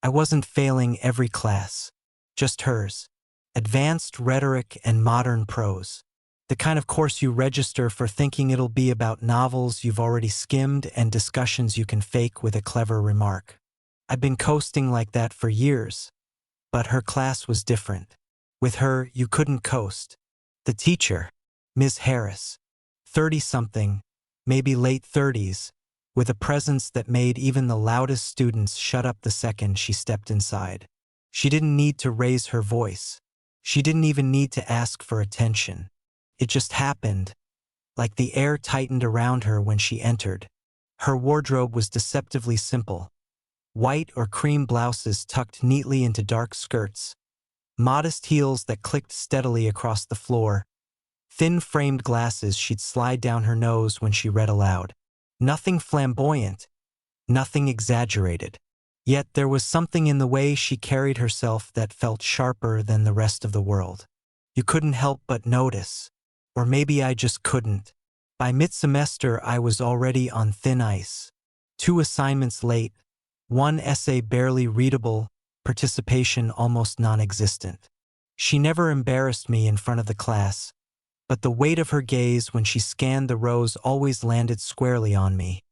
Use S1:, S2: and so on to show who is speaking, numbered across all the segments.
S1: I wasn't failing every class, just hers. Advanced rhetoric and modern prose. The kind of course you register for thinking it'll be about novels you've already skimmed and discussions you can fake with a clever remark. I've been coasting like that for years, but her class was different. With her, you couldn't coast. The teacher, Ms. Harris, 30-something, maybe late 30s, with a presence that made even the loudest students shut up the second she stepped inside. She didn't need to raise her voice. She didn't even need to ask for attention. It just happened, like the air tightened around her when she entered. Her wardrobe was deceptively simple. White or cream blouses tucked neatly into dark skirts, modest heels that clicked steadily across the floor, thin framed glasses she'd slide down her nose when she read aloud. Nothing flamboyant, nothing exaggerated. Yet there was something in the way she carried herself that felt sharper than the rest of the world. You couldn't help but notice. Or maybe I just couldn't. By mid-semester, I was already on thin ice. 2 assignments late, 1 essay barely readable, participation almost non-existent. She never embarrassed me in front of the class, but the weight of her gaze when she scanned the rows always landed squarely on me,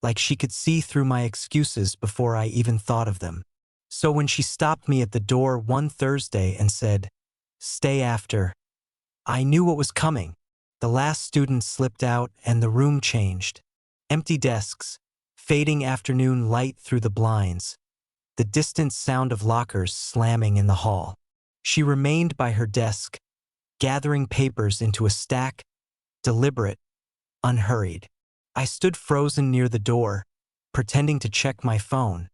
S1: like she could see through my excuses before I even thought of them. So when she stopped me at the door one Thursday and said, "Stay after," I knew what was coming. The last student slipped out and the room changed. Empty desks, fading afternoon light through the blinds, the distant sound of lockers slamming in the hall. She remained by her desk, gathering papers into a stack, deliberate, unhurried. I stood frozen near the door, pretending to check my phone,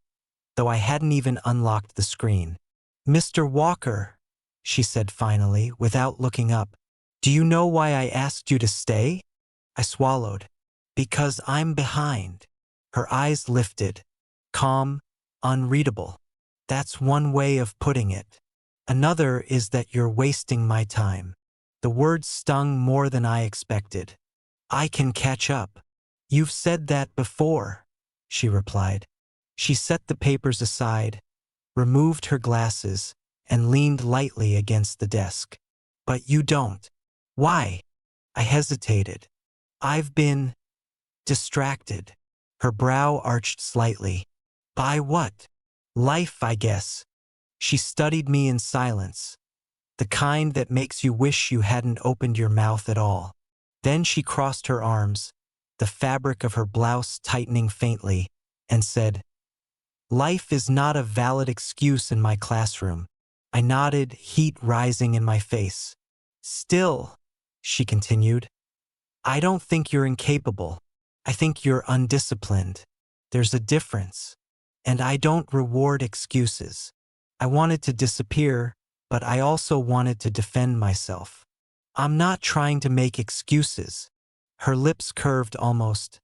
S1: though I hadn't even unlocked the screen. "Mr. Walker," she said finally, without looking up, "do you know why I asked you to stay?" I swallowed. "Because I'm behind." Her eyes lifted, calm, unreadable. "That's one way of putting it. Another is that you're wasting my time." The words stung more than I expected. "I can catch up." "You've said that before," she replied. She set the papers aside, removed her glasses, and leaned lightly against the desk. "But you don't." "Why?" I hesitated. "I've been distracted." Her brow arched slightly. "By what?" "Life, I guess." She studied me in silence, the kind that makes you wish you hadn't opened your mouth at all. Then she crossed her arms, the fabric of her blouse tightening faintly, and said, "Life is not a valid excuse in my classroom." I nodded, heat rising in my face. "Still," she continued, "I don't think you're incapable. I think you're undisciplined. There's a difference. And I don't reward excuses." I wanted to disappear, but I also wanted to defend myself. "I'm not trying to make excuses." Her lips curved almost.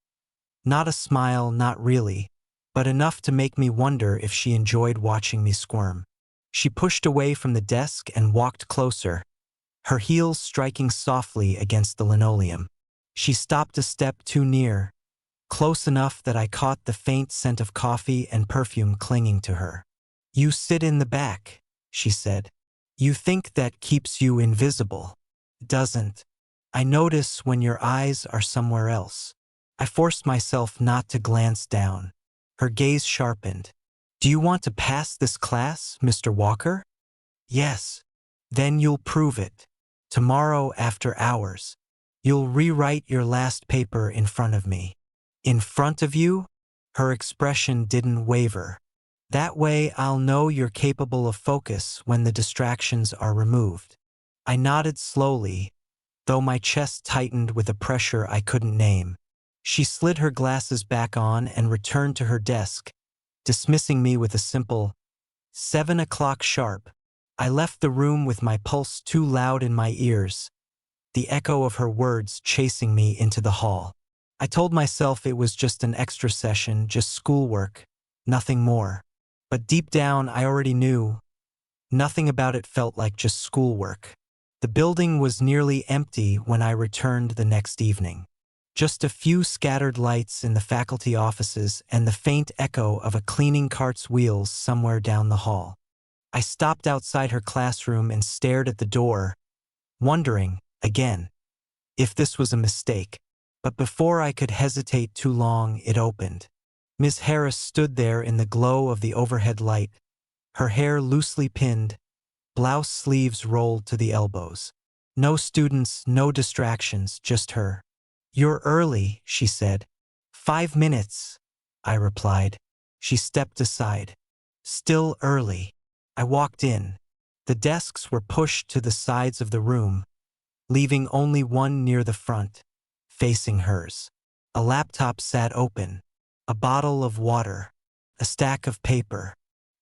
S1: Not a smile, not really, but enough to make me wonder if she enjoyed watching me squirm. She pushed away from the desk and walked closer, her heels striking softly against the linoleum. She stopped a step too near, close enough that I caught the faint scent of coffee and perfume clinging to her. "You sit in the back," she said. "You think that keeps you invisible. Doesn't. I notice when your eyes are somewhere else." I forced myself not to glance down. Her gaze sharpened. "Do you want to pass this class, Mr. Walker?" "Yes." "Then you'll prove it. Tomorrow after hours. You'll rewrite your last paper in front of me." "In front of you?" Her expression didn't waver. "That way I'll know you're capable of focus when the distractions are removed." I nodded slowly, though my chest tightened with a pressure I couldn't name. She slid her glasses back on and returned to her desk, dismissing me with a simple, 7 o'clock sharp." I left the room with my pulse too loud in my ears, the echo of her words chasing me into the hall. I told myself it was just an extra session, just schoolwork, nothing more. But deep down, I already knew. Nothing about it felt like just schoolwork. The building was nearly empty when I returned the next evening. Just a few scattered lights in the faculty offices and the faint echo of a cleaning cart's wheels somewhere down the hall. I stopped outside her classroom and stared at the door, wondering, again, if this was a mistake. But before I could hesitate too long, it opened. Miss Harris stood there in the glow of the overhead light, her hair loosely pinned, blouse sleeves rolled to the elbows. No students, no distractions, just her. "You're early," she said. "5 minutes," I replied. She stepped aside. "Still early." I walked in. The desks were pushed to the sides of the room, leaving only one near the front, facing hers. A laptop sat open, a bottle of water, a stack of paper.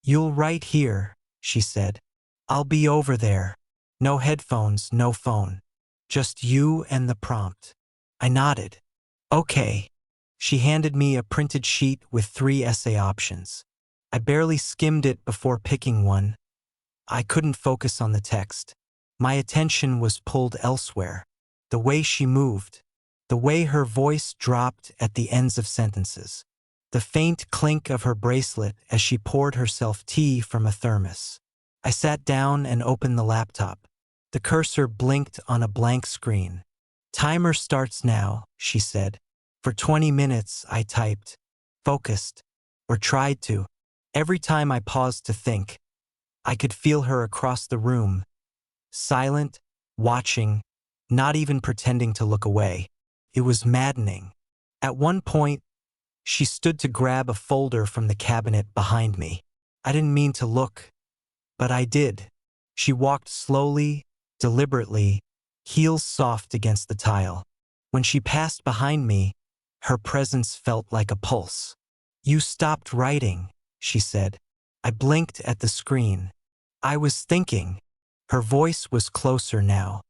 S1: "You'll write here," she said. "I'll be over there. No headphones, no phone. Just you and the prompt." I nodded. "Okay." She handed me a printed sheet with 3 essay options. I barely skimmed it before picking one. I couldn't focus on the text. My attention was pulled elsewhere. The way she moved, the way her voice dropped at the ends of sentences, the faint clink of her bracelet as she poured herself tea from a thermos. I sat down and opened the laptop. The cursor blinked on a blank screen. "Timer starts now," she said. For 20 minutes, I typed, focused, or tried to. Every time I paused to think, I could feel her across the room, silent, watching, not even pretending to look away. It was maddening. At one point, she stood to grab a folder from the cabinet behind me. I didn't mean to look, but I did. She walked slowly, deliberately, heels soft against the tile. When she passed behind me, her presence felt like a pulse. "You stopped writing," she said. I blinked at the screen. "I was thinking." Her voice was closer now.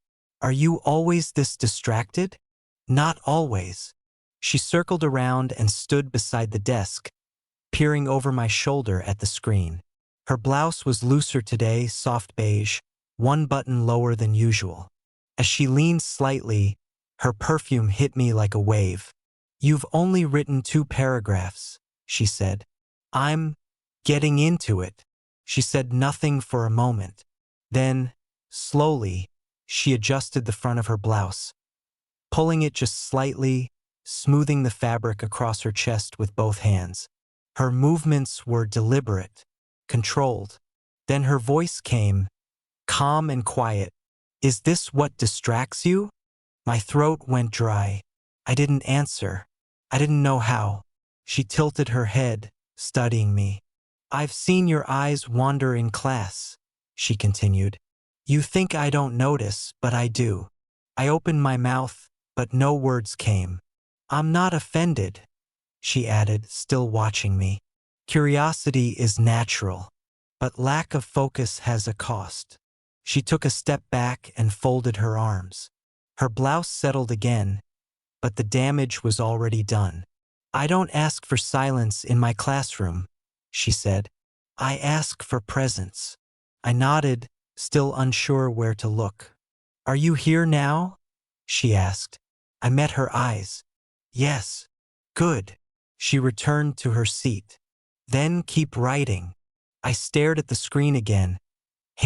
S1: "Are you always this distracted?" "Not always." She circled around and stood beside the desk, peering over my shoulder at the screen. Her blouse was looser today, soft beige, one button lower than usual. As she leaned slightly, her perfume hit me like a wave. "You've only written 2 paragraphs," she said. "I'm getting into it." She said nothing for a moment. Then, slowly, she adjusted the front of her blouse, pulling it just slightly, smoothing the fabric across her chest with both hands. Her movements were deliberate, controlled. Then her voice came, calm and quiet. "Is this what distracts you?" My throat went dry. I didn't answer. I didn't know how. She tilted her head, studying me. "I've seen your eyes wander in class," she continued. "You think I don't notice, but I do." I opened my mouth, but no words came. "I'm not offended," she added, still watching me. "Curiosity is natural, but lack of focus has a cost." She took a step back and folded her arms. Her blouse settled again, but the damage was already done. "I don't ask for silence in my classroom," she said. "I ask for presence." I nodded, still unsure where to look. "Are you here now?" she asked. I met her eyes. "Yes." "Good." She returned to her seat. "Then keep writing." I stared at the screen again,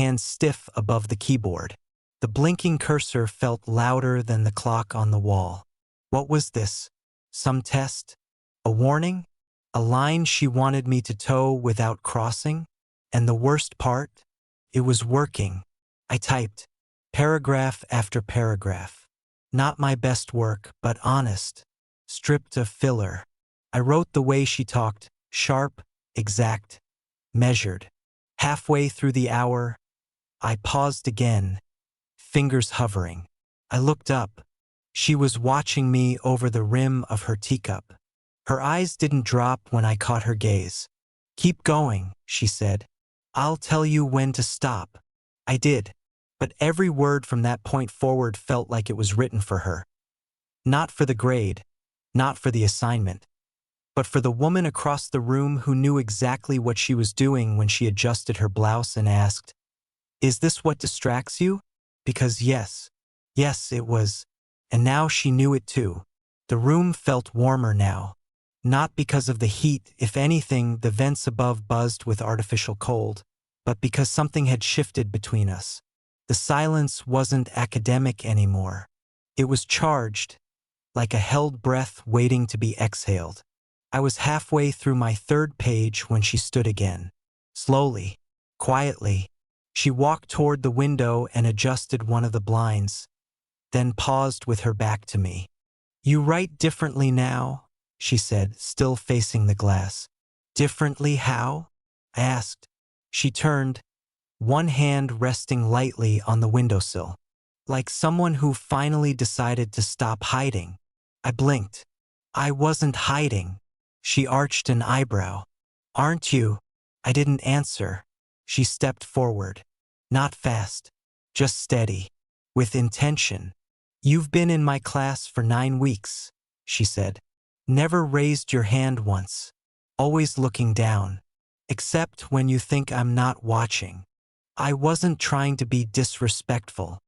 S1: hands stiff above the keyboard. The blinking cursor felt louder than the clock on the wall. What was this? Some test? A warning? A line she wanted me to toe without crossing? And the worst part? It was working. I typed, paragraph after paragraph. Not my best work, but honest, stripped of filler. I wrote the way she talked, sharp, exact, measured. Halfway through the hour, I paused again, fingers hovering. I looked up. She was watching me over the rim of her teacup. Her eyes didn't drop when I caught her gaze. "Keep going," she said. "I'll tell you when to stop." I did, but every word from that point forward felt like it was written for her. Not for the grade, not for the assignment, but for the woman across the room who knew exactly what she was doing when she adjusted her blouse and asked, "Is this what distracts you?" Because yes, it was. And now she knew it too. The room felt warmer now. Not because of the heat, if anything, the vents above buzzed with artificial cold, but because something had shifted between us. The silence wasn't academic anymore. It was charged, like a held breath waiting to be exhaled. I was halfway through my third page when she stood again. Slowly, quietly, she walked toward the window and adjusted one of the blinds, then paused with her back to me. "You write differently now," she said, still facing the glass. "Differently how?" I asked. She turned, one hand resting lightly on the windowsill, like someone who finally decided to stop hiding. I blinked. "I wasn't hiding." She arched an eyebrow. "Aren't you?" I didn't answer. She stepped forward. Not fast, just steady, with intention. "You've been in my class for 9 weeks," she said. "Never raised your hand once. Always looking down. Except when you think I'm not watching." I wasn't trying to be disrespectful.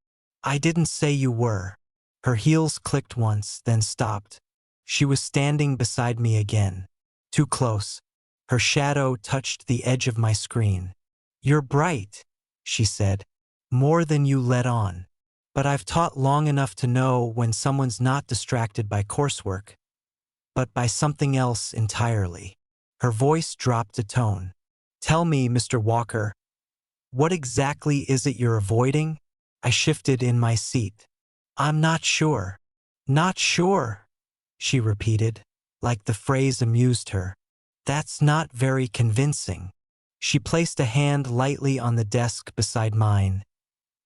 S1: I didn't say you were. Her heels clicked once, then stopped. She was standing beside me again. Too close. Her shadow touched the edge of my screen. "You're bright," she said. "More than you let on. But I've taught long enough to know when someone's not distracted by coursework, but by something else entirely." Her voice dropped a tone. "Tell me, Mr. Walker, what exactly is it you're avoiding?" I shifted in my seat. "I'm not sure." "Not sure," she repeated, like the phrase amused her. "That's not very convincing." She placed a hand lightly on the desk beside mine,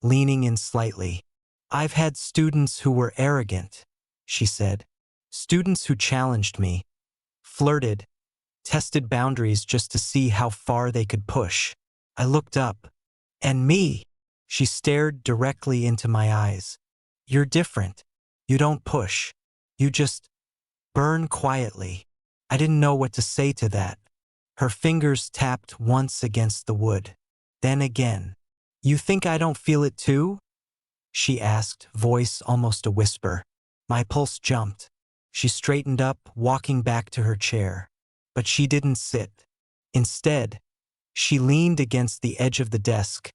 S1: leaning in slightly. "I've had students who were arrogant," she said. "Students who challenged me, flirted, tested boundaries just to see how far they could push." I looked up. "And me?" She stared directly into my eyes. "You're different. You don't push. You just burn quietly." I didn't know what to say to that. Her fingers tapped once against the wood, then again. "You think I don't feel it too?" she asked, voice almost a whisper. My pulse jumped. She straightened up, walking back to her chair. But she didn't sit. Instead, she leaned against the edge of the desk,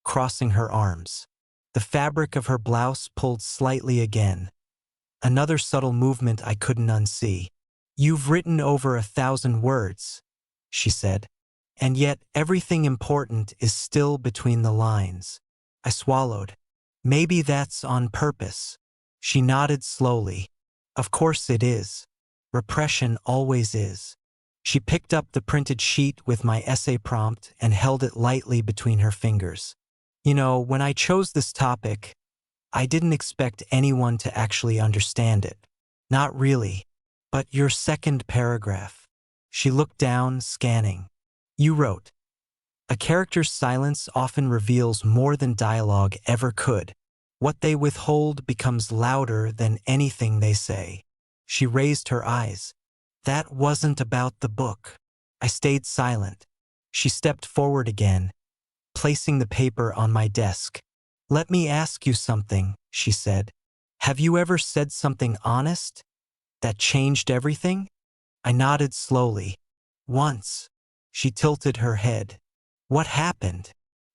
S1: crossing her arms. The fabric of her blouse pulled slightly again. Another subtle movement I couldn't unsee. "You've written over 1,000 words," she said, "and yet everything important is still between the lines." I swallowed. "Maybe that's on purpose." She nodded slowly. "Of course it is. Repression always is." She picked up the printed sheet with my essay prompt and held it lightly between her fingers. "You know, when I chose this topic, I didn't expect anyone to actually understand it. Not really. But your second paragraph." She looked down, scanning. "You wrote, 'A character's silence often reveals more than dialogue ever could. What they withhold becomes louder than anything they say.'" She raised her eyes. "That wasn't about the book." I stayed silent. She stepped forward again, placing the paper on my desk. "Let me ask you something," she said. "Have you ever said something honest that changed everything?" I nodded slowly. "Once." She tilted her head. "What happened?"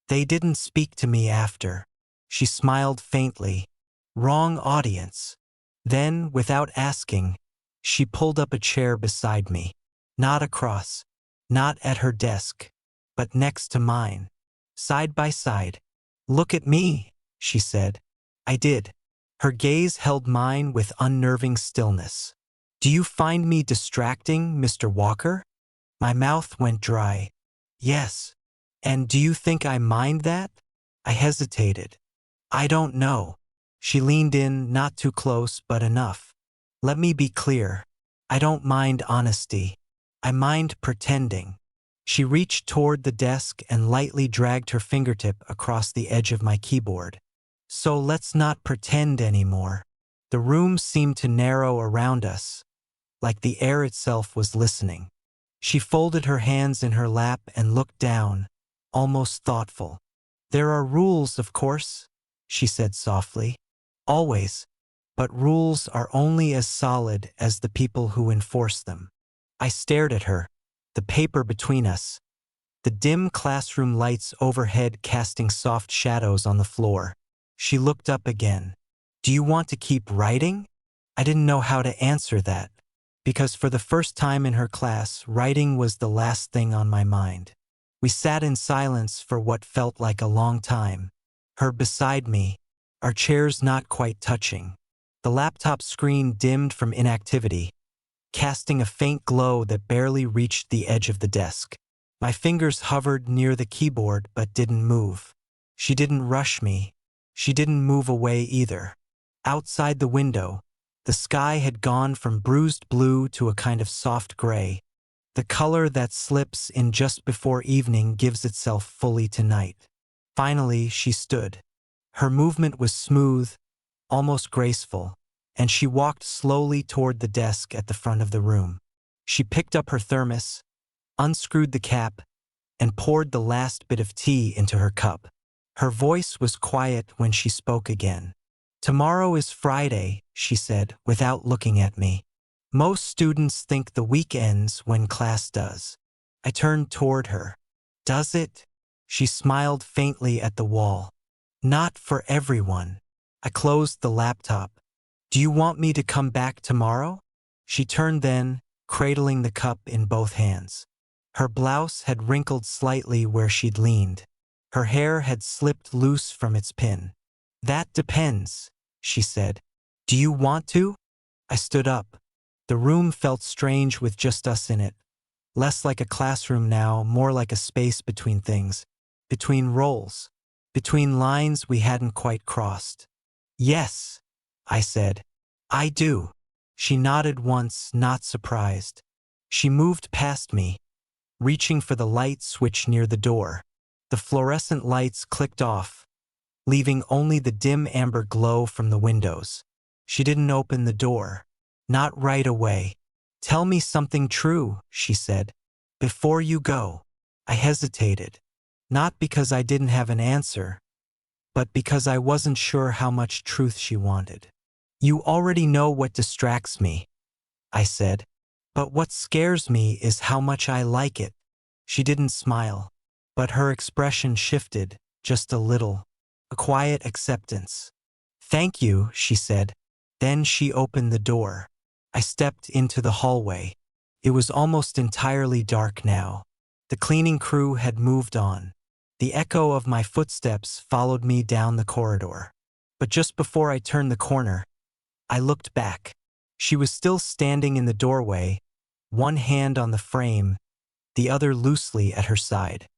S1: "They didn't speak to me after." She smiled faintly. "Wrong audience." Then, without asking, she pulled up a chair beside me. Not across, not at her desk, but next to mine. Side by side. "Look at me," she said. I did. Her gaze held mine with unnerving stillness. "Do you find me distracting, Mr. Walker?" My mouth went dry. "Yes." "And do you think I mind that?" I hesitated. "I don't know." She leaned in, not too close, but enough. "Let me be clear. I don't mind honesty. I mind pretending." She reached toward the desk and lightly dragged her fingertip across the edge of my keyboard. "So let's not pretend anymore." The room seemed to narrow around us, like the air itself was listening. She folded her hands in her lap and looked down, almost thoughtful. "There are rules, of course," she said softly. "Always. but rules are only as solid as the people who enforce them. I stared at her, the paper between us, the dim classroom lights overhead casting soft shadows on the floor. She looked up again. "Do you want to keep writing?" I didn't know how to answer that, because for the first time in her class, writing was the last thing on my mind. We sat in silence for what felt like a long time. Her beside me, our chairs not quite touching. The laptop screen dimmed from inactivity, casting a faint glow that barely reached the edge of the desk. My fingers hovered near the keyboard but didn't move. She didn't rush me. She didn't move away either. Outside the window, the sky had gone from bruised blue to a kind of soft gray. The color that slips in just before evening gives itself fully to night. Finally, she stood. Her movement was smooth, almost graceful, and she walked slowly toward the desk at the front of the room. She picked up her thermos, unscrewed the cap, and poured the last bit of tea into her cup. Her voice was quiet when she spoke again. "Tomorrow is Friday," she said, without looking at me. "Most students think the week ends when class does." I turned toward her. "Does it?" She smiled faintly at the wall. "Not for everyone." I closed the laptop. "Do you want me to come back tomorrow?" She turned then, cradling the cup in both hands. Her blouse had wrinkled slightly where she'd leaned. Her hair had slipped loose from its pin. "That depends," she said. "Do you want to?" I stood up. The room felt strange with just us in it. Less like a classroom now, more like a space between things. Between roles. Between lines we hadn't quite crossed. "Yes," I said. "I do." She nodded once, not surprised. She moved past me, reaching for the light switch near the door. The fluorescent lights clicked off, leaving only the dim amber glow from the windows. She didn't open the door. Not right away. "Tell me something true," she said. "Before you go." I hesitated. Not because I didn't have an answer, but because I wasn't sure how much truth she wanted. "You already know what distracts me," I said. "But what scares me is how much I like it." She didn't smile, but her expression shifted, just a little. A quiet acceptance. "Thank you," she said. Then she opened the door. I stepped into the hallway. It was almost entirely dark now. The cleaning crew had moved on. The echo of my footsteps followed me down the corridor. But just before I turned the corner, I looked back. She was still standing in the doorway, one hand on the frame, the other loosely at her side.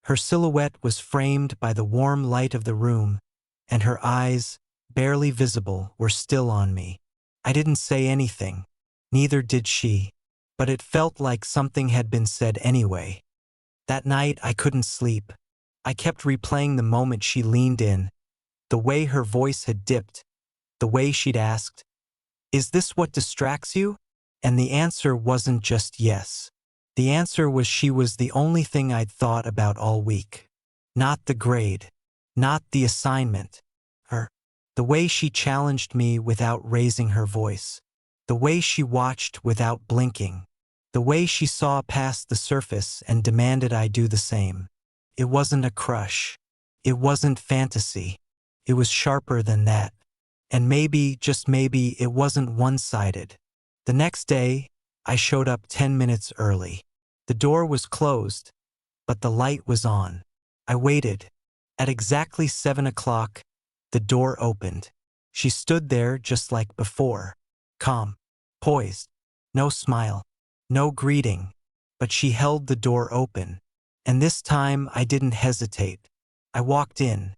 S1: Her silhouette was framed by the warm light of the room, and her eyes, barely visible, were still on me. I didn't say anything. Neither did she. But it felt like something had been said anyway. That night I couldn't sleep. I kept replaying the moment she leaned in, the way her voice had dipped, the way she'd asked, "Is this what distracts you?" And the answer wasn't just yes. The answer was she was the only thing I'd thought about all week. Not the grade, not the assignment. Her. The way she challenged me without raising her voice. The way she watched without blinking. The way she saw past the surface and demanded I do the same. It wasn't a crush. It wasn't fantasy. It was sharper than that. And maybe, just maybe, it wasn't one-sided. The next day, I showed up 10 minutes early. The door was closed, but the light was on. I waited. At exactly 7 o'clock, the door opened. She stood there just like before, calm, poised, no smile, no greeting, but she held the door open. And this time I didn't hesitate. I walked in,